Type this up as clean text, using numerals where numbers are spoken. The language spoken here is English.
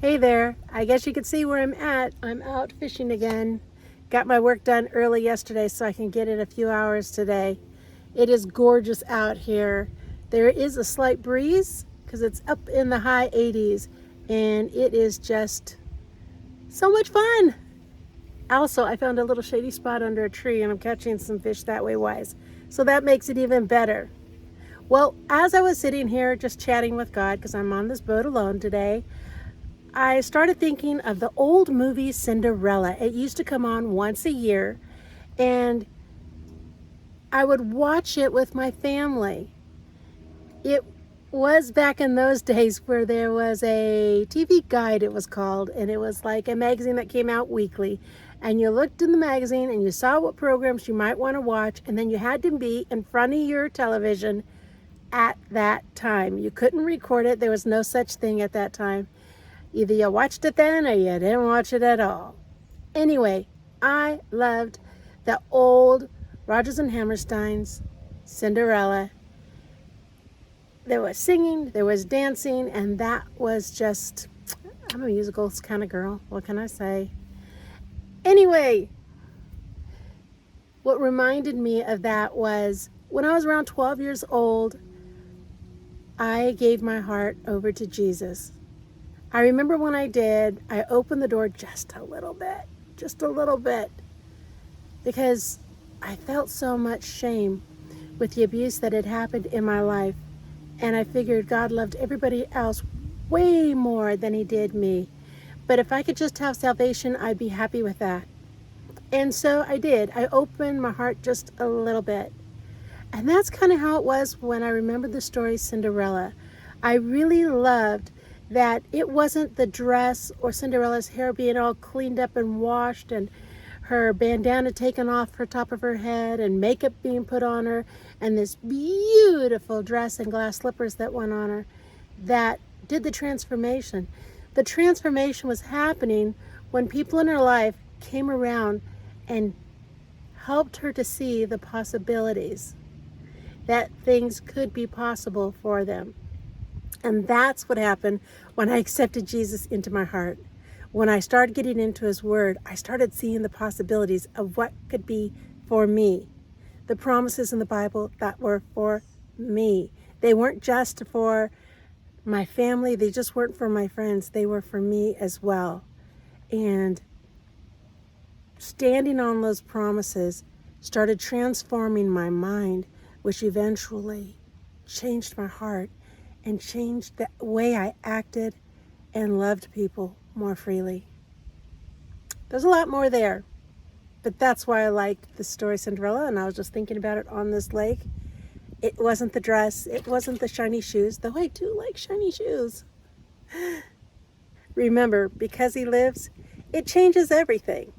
Hey there, I guess you can see where I'm at. I'm out fishing again. Got my work done early yesterday so I can get in a few hours today. It is gorgeous out here. There is a slight breeze because it's up in the high 80s and it is just so much fun. Also, I found a little shady spot under a tree and I'm catching some fish that way wise. So that makes it even better. Well, as I was sitting here just chatting with God because I'm on this boat alone today, I started thinking of the old movie Cinderella. It used to come on once a year, and I would watch it with my family. It was back in those days where there was a TV guide, it was called, and it was like a magazine that came out weekly. And you looked in the magazine and you saw what programs you might want to watch, and then you had to be in front of your television at that time. You couldn't record it. There was no such thing at that time. Either you watched it then or you didn't watch it at all. Anyway, I loved the old Rodgers and Hammerstein's Cinderella. There was singing, there was dancing, and that was just, I'm a musicals kind of girl. What can I say? Anyway, what reminded me of that was when I was around 12 years old, I gave my heart over to Jesus. I remember when I did, I opened the door just a little bit, because I felt so much shame with the abuse that had happened in my life. And I figured God loved everybody else way more than he did me. But if I could just have salvation, I'd be happy with that. And so I did. I opened my heart just a little bit. And that's kind of how it was when I remembered the story Cinderella. I really loved that it wasn't the dress or Cinderella's hair being all cleaned up and washed and her bandana taken off her top of her head and makeup being put on her and this beautiful dress and glass slippers that went on her that did the transformation. The transformation was happening when people in her life came around and helped her to see the possibilities, that things could be possible for them. And that's what happened when I accepted Jesus into my heart. When I started getting into his word, I started seeing the possibilities of what could be for me. The promises in the Bible that were for me. They weren't just for my family. They just weren't for my friends. They were for me as well. And standing on those promises started transforming my mind, which eventually changed my heart and changed the way I acted and loved people more freely. There's a lot more there, but that's why I like the story Cinderella, and I was just thinking about it on this lake. It wasn't the dress, it wasn't the shiny shoes, though I do like shiny shoes. Remember, because he lives, it changes everything.